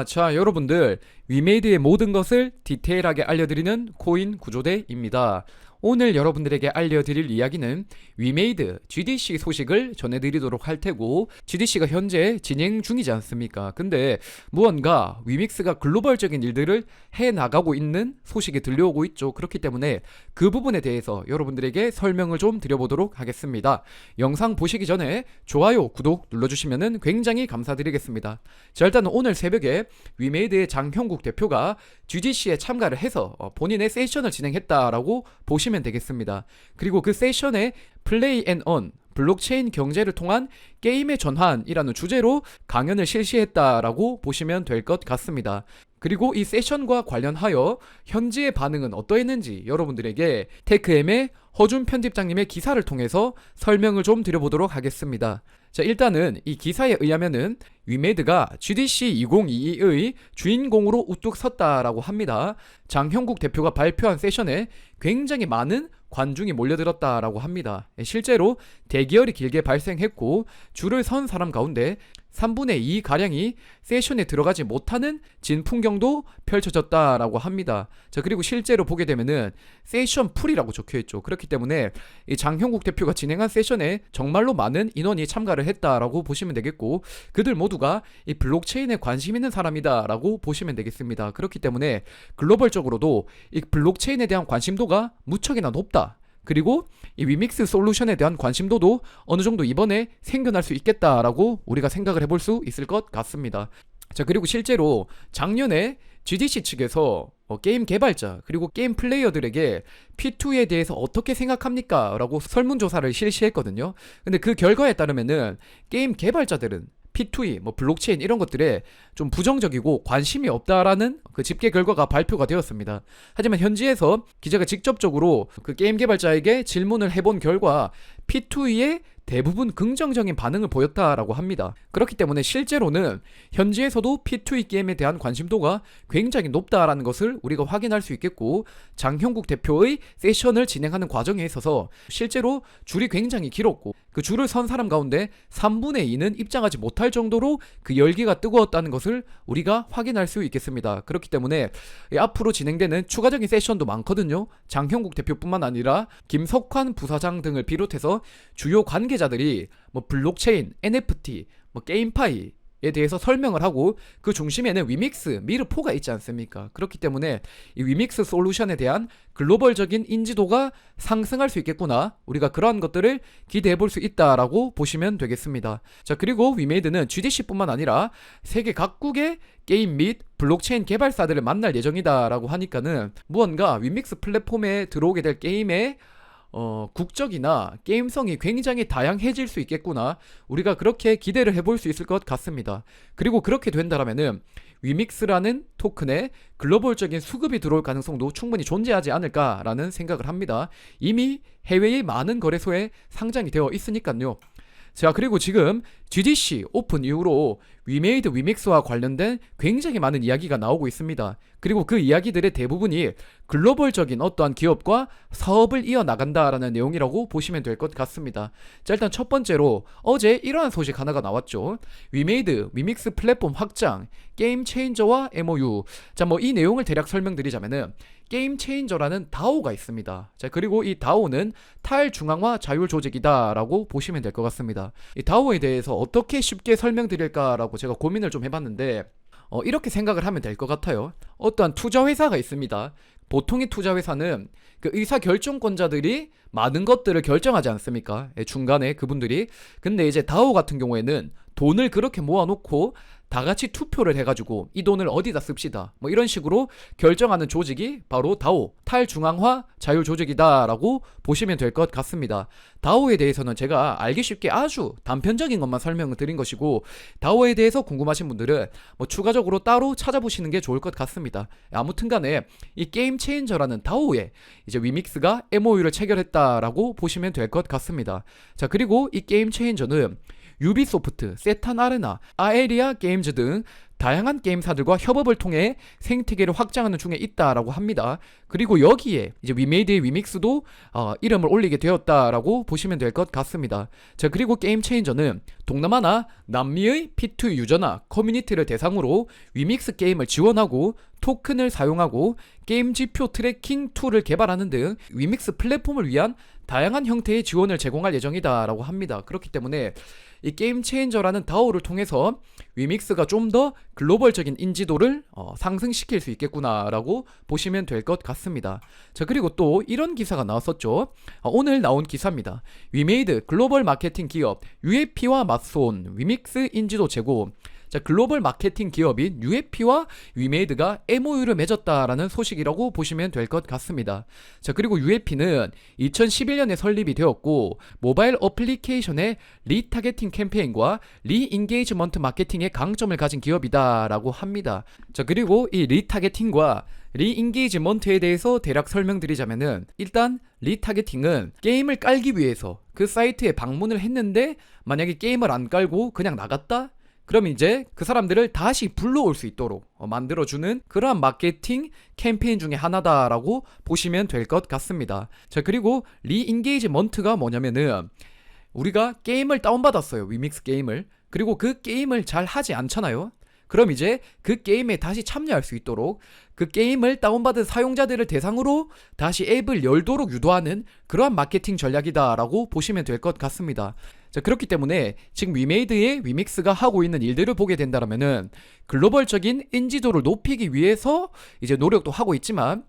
자, 여러분들, 위메이드의 모든 것을 디테일하게 알려드리는 코인 구조대입니다. 오늘 여러분들에게 알려드릴 이야기는 위메이드 GDC 소식을 전해드리도록 할 테고, GDC가 현재 진행 중이지 않습니까? 근데 무언가 위믹스가 글로벌적인 일들을 해나가고 있는 소식이 들려오고 있죠. 그렇기 때문에 그 부분에 대해서 여러분들에게 설명을 좀 드려보도록 하겠습니다. 영상 보시기 전에 좋아요, 구독 눌러주시면 굉장히 감사드리겠습니다. 자, 일단은 오늘 새벽에 위메이드의 장형국 대표가 GDC에 참가를 해서 본인의 세션을 진행했다라고 보시면 되겠습니다. 그리고 그 세션에 플레이 앤 언 블록체인 경제를 통한 게임의 전환이라는 주제로 강연을 실시했다라고 보시면 될 것 같습니다. 그리고 이 세션과 관련하여 현지의 반응은 어떠했는지 여러분들에게 테크엠의 허준 편집장님의 기사를 통해서 설명을 좀 드려보도록 하겠습니다. 자, 일단은 이 기사에 의하면은 위메이드가 GDC 2022의 주인공으로 우뚝 섰다라고 합니다. 장형국 대표가 발표한 세션에 굉장히 많은 관중이 몰려들었다라고 합니다. 실제로 대기열이 길게 발생했고 줄을 선 사람 가운데 3분의 2 가량이 세션에 들어가지 못하는 진풍경도 펼쳐졌다라고 합니다. 자, 그리고 실제로 보게 되면은 세션 풀이라고 적혀있죠. 그렇기 때문에 이 장형국 대표가 진행한 세션에 정말로 많은 인원이 참가를 했다라고 보시면 되겠고, 그들 모두가 이 블록체인에 관심 있는 사람이다라고 보시면 되겠습니다. 그렇기 때문에 글로벌적으로도 이 블록체인에 대한 관심도가 무척이나 높다. 그리고 이 위믹스 솔루션에 대한 관심도도 어느 정도 이번에 생겨날 수 있겠다라고 우리가 생각을 해볼 수 있을 것 같습니다. 자, 그리고 실제로 작년에 GDC 측에서 게임 개발자 그리고 게임 플레이어들에게 P2E에 대해서 어떻게 생각합니까? 라고 설문조사를 실시했거든요. 근데 그 결과에 따르면은 게임 개발자들은 P2E, 블록체인 이런 것들에 좀 부정적이고 관심이 없다라는 그 집계 결과가 발표가 되었습니다. 하지만 현지에서 기자가 직접적으로 그 게임 개발자에게 질문을 해본 결과 P2E에 대부분 긍정적인 반응을 보였다라고 합니다. 그렇기 때문에 실제로는 현지에서도 P2E 게임에 대한 관심도가 굉장히 높다라는 것을 우리가 확인할 수 있겠고, 장형국 대표의 세션을 진행하는 과정에 있어서 실제로 줄이 굉장히 길었고, 그 줄을 선 사람 가운데 3분의 2는 입장하지 못할 정도로 그 열기가 뜨거웠다는 것을 우리가 확인할 수 있겠습니다. 그렇기 때문에 앞으로 진행되는 추가적인 세션도 많거든요. 장형국 대표뿐만 아니라 김석환 부사장 등을 비롯해서 주요 관계자들이 블록체인, NFT, 게임파이 에 대해서 설명을 하고, 그 중심에는 위믹스, 미르4가 있지 않습니까? 그렇기 때문에 이 위믹스 솔루션에 대한 글로벌적인 인지도가 상승할 수 있겠구나, 우리가 그러한 것들을 기대해 볼 수 있다라고 보시면 되겠습니다. 자, 그리고 위메이드는 GDC뿐만 아니라 세계 각국의 게임 및 블록체인 개발사들을 만날 예정이다라고 하니까는 무언가 위믹스 플랫폼에 들어오게 될 게임의 국적이나 게임성이 굉장히 다양해질 수 있겠구나, 우리가 그렇게 기대를 해볼 수 있을 것 같습니다. 그리고 그렇게 된다라면은 위믹스라는 토큰에 글로벌적인 수급이 들어올 가능성도 충분히 존재하지 않을까라는 생각을 합니다. 이미 해외의 많은 거래소에 상장이 되어 있으니까요. 자, 그리고 지금 GDC 오픈 이후로 위메이드 위믹스와 관련된 굉장히 많은 이야기가 나오고 있습니다. 그리고 그 이야기들의 대부분이 글로벌적인 어떠한 기업과 사업을 이어나간다라는 내용이라고 보시면 될 것 같습니다. 자, 일단 첫 번째로 어제 이러한 소식 하나가 나왔죠. 위메이드 위믹스 플랫폼 확장, 게임 체인저와 MOU. 자, 이 내용을 대략 설명드리자면은 게임 체인저라는 다오가 있습니다. 자, 그리고 이 다오는 탈중앙화 자율 조직이다라고 보시면 될 것 같습니다. 이 다오에 대해서 어떻게 쉽게 설명드릴까라고 제가 고민을 좀 해봤는데, 이렇게 생각을 하면 될 것 같아요. 어떠한 투자회사가 있습니다. 보통의 투자회사는 그 의사결정권자들이 많은 것들을 결정하지 않습니까? 중간에 그분들이. 근데 이제 다오 같은 경우에는 돈을 그렇게 모아놓고 다 같이 투표를 해가지고 이 돈을 어디다 씁시다, 이런 식으로 결정하는 조직이 바로 다오, 탈중앙화 자율조직이다라고 보시면 될 것 같습니다. 다오에 대해서는 제가 알기 쉽게 아주 단편적인 것만 설명을 드린 것이고, 다오에 대해서 궁금하신 분들은 추가적으로 따로 찾아보시는 게 좋을 것 같습니다. 아무튼 간에 이 게임 체인저라는 다오에 이제 위믹스가 MOU를 체결했다라고 보시면 될 것 같습니다. 자, 그리고 이 게임 체인저는 유비소프트, 세탄 아레나, 아에리아 게임즈 등 다양한 게임사들과 협업을 통해 생태계를 확장하는 중에 있다라고 합니다. 그리고 여기에 이제 위메이드의 위믹스도 이름을 올리게 되었다라고 보시면 될 것 같습니다. 자, 그리고 게임 체인저는 동남아나 남미의 P2 유저나 커뮤니티를 대상으로 위믹스 게임을 지원하고 토큰을 사용하고 게임 지표 트래킹 툴을 개발하는 등 위믹스 플랫폼을 위한 다양한 형태의 지원을 제공할 예정이다라고 합니다. 그렇기 때문에 이 게임 체인저라는 다오를 통해서 위믹스가 좀 더 글로벌적인 인지도를 상승시킬 수 있겠구나라고 보시면 될 것 같습니다. 자, 그리고 또 이런 기사가 나왔었죠. 오늘 나온 기사입니다. 위메이드 글로벌 마케팅 기업 UFP와 맞서온 위믹스 인지도 제고. 자, 글로벌 마케팅 기업인 UFP와 위메이드가 MOU를 맺었다라는 소식이라고 보시면 될 것 같습니다. 자, 그리고 UFP는 2011년에 설립이 되었고 모바일 어플리케이션의 리타겟팅 캠페인과 리인게이지먼트 마케팅의 강점을 가진 기업이다라고 합니다. 자, 그리고 이 리타겟팅과 리인게이지먼트에 대해서 대략 설명드리자면은, 일단 리타겟팅은 게임을 깔기 위해서 그 사이트에 방문을 했는데 만약에 게임을 안 깔고 그냥 나갔다? 그럼 이제 그 사람들을 다시 불러올 수 있도록 만들어주는 그러한 마케팅 캠페인 중에 하나다라고 보시면 될 것 같습니다. 자, 그리고 리인게이지먼트가 뭐냐면은, 우리가 게임을 다운받았어요. 위믹스 게임을. 그리고 그 게임을 잘 하지 않잖아요. 그럼 이제 그 게임에 다시 참여할 수 있도록 그 게임을 다운받은 사용자들을 대상으로 다시 앱을 열도록 유도하는 그러한 마케팅 전략이다라고 보시면 될 것 같습니다. 자, 그렇기 때문에 지금 위메이드의 위믹스가 하고 있는 일들을 보게 된다면은 글로벌적인 인지도를 높이기 위해서 이제 노력도 하고 있지만,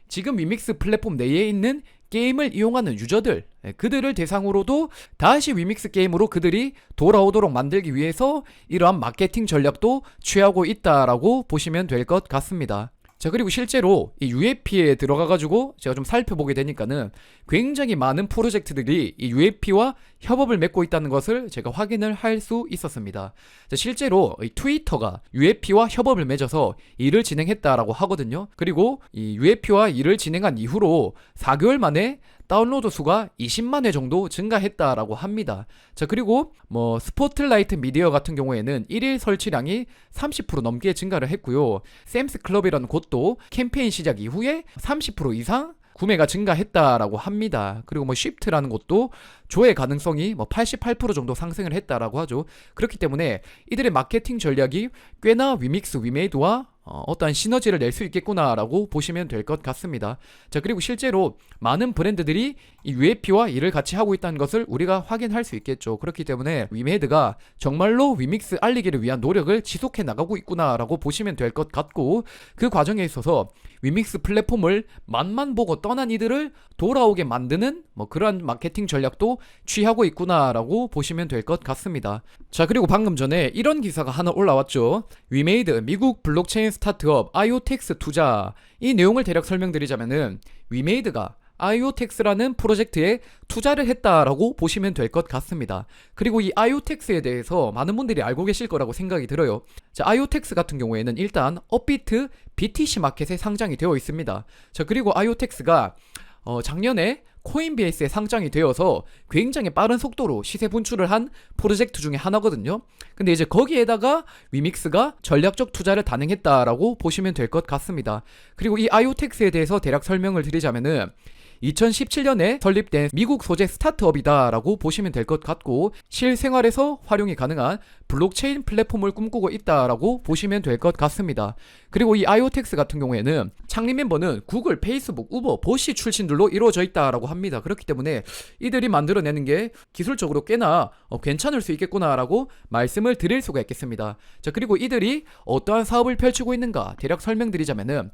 지금 위믹스 플랫폼 내에 있는 게임을 이용하는 유저들, 그들을 대상으로도 다시 위믹스 게임으로 그들이 돌아오도록 만들기 위해서 이러한 마케팅 전략도 취하고 있다라고 보시면 될 것 같습니다. 자, 그리고 실제로 이 UFP에 들어가가지고 제가 좀 살펴보게 되니까는 굉장히 많은 프로젝트들이 이 UFP와 협업을 맺고 있다는 것을 제가 확인을 할 수 있었습니다. 자, 실제로 이 트위터가 UFP와 협업을 맺어서 일을 진행했다라고 하거든요. 그리고 이 UFP와 일을 진행한 이후로 4개월 만에 다운로드 수가 20만 회 정도 증가했다라고 합니다. 자, 그리고 뭐 스포틀라이트 미디어 같은 경우에는 1일 설치량이 30% 넘게 증가를 했고요. 샘스 클럽이라는 곳도 캠페인 시작 이후에 30% 이상 구매가 증가했다라고 합니다. 그리고 뭐 쉬프트라는 곳도 조회 가능성이 뭐 88% 정도 상승을 했다라고 하죠. 그렇기 때문에 이들의 마케팅 전략이 꽤나 위믹스 위메이드와 어떠한 시너지를 낼 수 있겠구나라고 보시면 될 것 같습니다. 자, 그리고 실제로 많은 브랜드들이 이 UFP와 일을 같이 하고 있다는 것을 우리가 확인할 수 있겠죠. 그렇기 때문에 위메이드가 정말로 위믹스 알리기를 위한 노력을 지속해 나가고 있구나라고 보시면 될 것 같고, 그 과정에 있어서 위믹스 플랫폼을 맛만 보고 떠난 이들을 돌아오게 만드는 뭐 그러한 마케팅 전략도 취하고 있구나라고 보시면 될 것 같습니다. 자, 그리고 방금 전에 이런 기사가 하나 올라왔죠. 위메이드 미국 블록체인 스타트업 아이오텍스 투자. 이 내용을 대략 설명드리자면은, 위메이드가 아이오텍스라는 프로젝트에 투자를 했다라고 보시면 될 것 같습니다. 그리고 이 아이오텍스에 대해서 많은 분들이 알고 계실 거라고 생각이 들어요. 자, 아이오텍스 같은 경우에는 일단 업비트 BTC 마켓에 상장이 되어 있습니다. 자, 그리고 아이오텍스가 작년에 코인베이스에 상장이 되어서 굉장히 빠른 속도로 시세 분출을 한 프로젝트 중에 하나거든요. 근데 이제 거기에다가 위믹스가 전략적 투자를 단행했다라고 보시면 될 것 같습니다. 그리고 이 아이오텍스에 대해서 대략 설명을 드리자면은, 2017년에 설립된 미국 소재 스타트업이다라고 보시면 될 것 같고, 실생활에서 활용이 가능한 블록체인 플랫폼을 꿈꾸고 있다라고 보시면 될 것 같습니다. 그리고 이 아이오텍스 같은 경우에는 창립 멤버는 구글, 페이스북, 우버, 보쉬 출신들로 이루어져 있다라고 합니다. 그렇기 때문에 이들이 만들어내는 게 기술적으로 꽤나 괜찮을 수 있겠구나라고 말씀을 드릴 수가 있겠습니다. 자, 그리고 이들이 어떠한 사업을 펼치고 있는가 대략 설명드리자면은,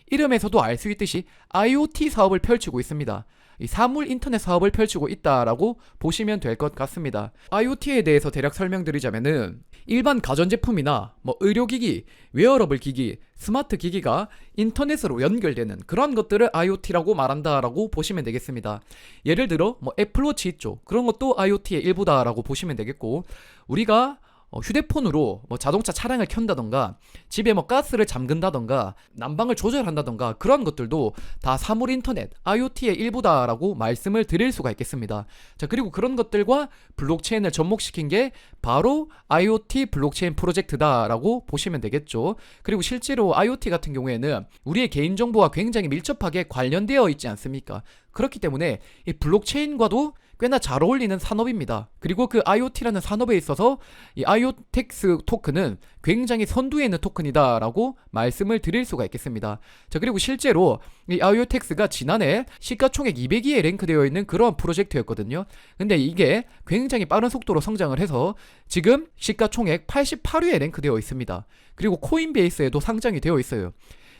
이름에서도 알 수 있듯이 IoT 사업을 펼치고 있습니다. 이 사물 인터넷 사업을 펼치고 있다라고 보시면 될 것 같습니다. IoT에 대해서 대략 설명드리자면은, 일반 가전제품이나 뭐 의료기기, 웨어러블 기기, 스마트 기기가 인터넷으로 연결되는 그런 것들을 IoT라고 말한다라고 보시면 되겠습니다. 예를 들어 뭐 애플워치 있죠. 그런 것도 IoT의 일부다라고 보시면 되겠고, 우리가 휴대폰으로 뭐 자동차 차량을 켠다던가 집에 뭐 가스를 잠근다던가 난방을 조절한다던가 그런 것들도 다 사물 인터넷 IoT의 일부다라고 말씀을 드릴 수가 있겠습니다. 자, 그리고 그런 것들과 블록체인을 접목시킨 게 바로 IoT 블록체인 프로젝트다라고 보시면 되겠죠. 그리고 실제로 IoT 같은 경우에는 우리의 개인정보와 굉장히 밀접하게 관련되어 있지 않습니까? 그렇기 때문에 이 블록체인과도 꽤나 잘 어울리는 산업입니다. 그리고 그 IoT라는 산업에 있어서 이 IoTX 토큰은 굉장히 선두에 있는 토큰이다라고 말씀을 드릴 수가 있겠습니다. 자, 그리고 실제로 이 IoTX가 지난해 시가총액 200위에 랭크되어 있는 그런 프로젝트였거든요. 근데 이게 굉장히 빠른 속도로 성장을 해서 지금 시가총액 88위에 랭크되어 있습니다. 그리고 코인베이스에도 상장이 되어 있어요.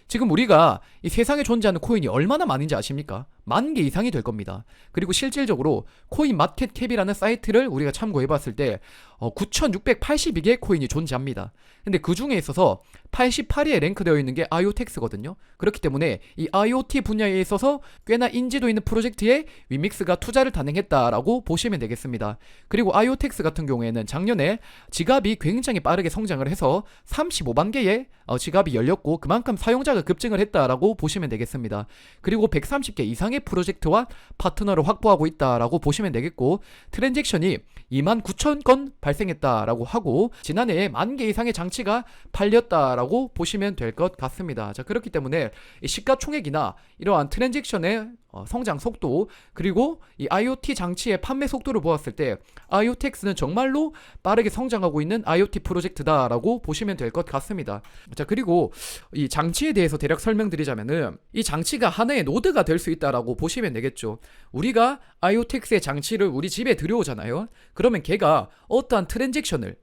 지금 우리가 이 세상에 존재하는 코인이 얼마나 많은지 아십니까? 10,000개 이상이 될 겁니다. 그리고 실질적으로 코인 마켓캡이라는 사이트를 우리가 참고해봤을 때 9,682개의 코인이 존재합니다. 근데 그 중에 있어서 88위에 랭크되어 있는 게 IoTX거든요. 그렇기 때문에 이 IoT 분야에 있어서 꽤나 인지도 있는 프로젝트에 위믹스가 투자를 단행했다라고 보시면 되겠습니다. 그리고 IoTX 같은 경우에는 작년에 지갑이 굉장히 빠르게 성장을 해서 35만 개의 지갑이 열렸고 그만큼 사용자가 급증을 했다라고 보시면 되겠습니다. 그리고 130개 이상의 프로젝트와 파트너를 확보하고 있다라고 보시면 되겠고 트랜잭션이 29,000건 발생했다라고 하고 지난해에 10,000개 이상의 장치가 팔렸다라고 보시면 될 것 같습니다. 자, 그렇기 때문에 이 시가총액이나 이러한 트랜잭션의 성장 속도 그리고 이 IoT 장치의 판매 속도를 보았을 때 IoTX는 정말로 빠르게 성장하고 있는 IoT 프로젝트다라고 보시면 될 것 같습니다. 자, 그리고 이 장치에 대해서 대략 설명드리자면은 이 장치가 하나의 노드가 될 수 있다라고 보시면 되겠죠. 우리가 IoTX의 장치를 우리 집에 들여오잖아요. 그러면 걔가 어떠한 트랜잭션을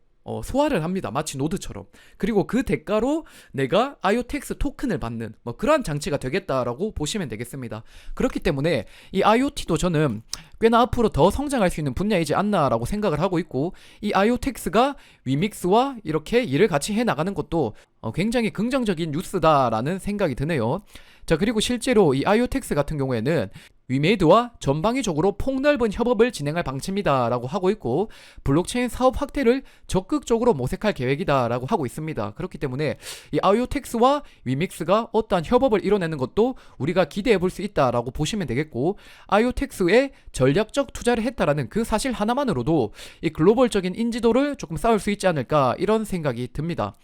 소화를 합니다. 마치 노드처럼. 그리고 그 대가로 내가 IoTX 토큰을 받는 뭐 그러한 장치가 되겠다라고 보시면 되겠습니다. 그렇기 때문에 이 IoT도 저는 꽤나 앞으로 더 성장할 수 있는 분야이지 않나라고 생각을 하고 있고 이 IoTX가 위믹스와 이렇게 일을 같이 해나가는 것도 굉장히 긍정적인 뉴스다라는 생각이 드네요. 자, 그리고 실제로 이 IoTX 같은 경우에는 위메이드와 전방위적으로 폭넓은 협업을 진행할 방침이다 라고 하고 있고 블록체인 사업 확대를 적극적으로 모색할 계획이다 라고 하고 있습니다. 그렇기 때문에 이 IoTX와 위믹스가 어떠한 협업을 이뤄내는 것도 우리가 기대해 볼 수 있다 라고 보시면 되겠고 IoTX에 전략적 투자를 했다라는 그 사실 하나만으로도 이 글로벌적인 인지도를 조금 쌓을 수 있지 않을까 이런 생각이 듭니다.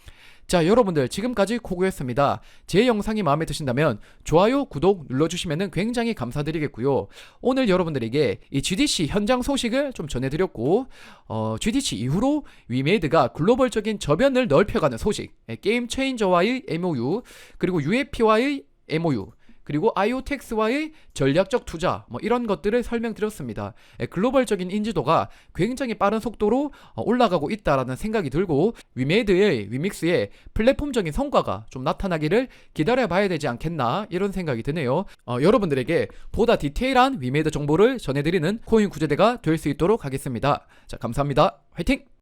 자, 여러분들 지금까지 코구였습니다. 제 영상이 마음에 드신다면 좋아요, 구독 눌러주시면 굉장히 감사드리겠고요. 오늘 여러분들에게 이 GDC 현장 소식을 좀 전해드렸고 GDC 이후로 위메이드가 글로벌적인 저변을 넓혀가는 소식, 게임 체인저와의 MOU, 그리고 UFP와의 MOU, 그리고 IoTX와의 전략적 투자 뭐 이런 것들을 설명드렸습니다. 글로벌적인 인지도가 굉장히 빠른 속도로 올라가고 있다라는 생각이 들고 위메이드의 위믹스의 플랫폼적인 성과가 좀 나타나기를 기다려봐야 되지 않겠나 이런 생각이 드네요. 여러분들에게 보다 디테일한 위메이드 정보를 전해드리는 코인 구조대가 될 수 있도록 하겠습니다. 자, 감사합니다. 화이팅!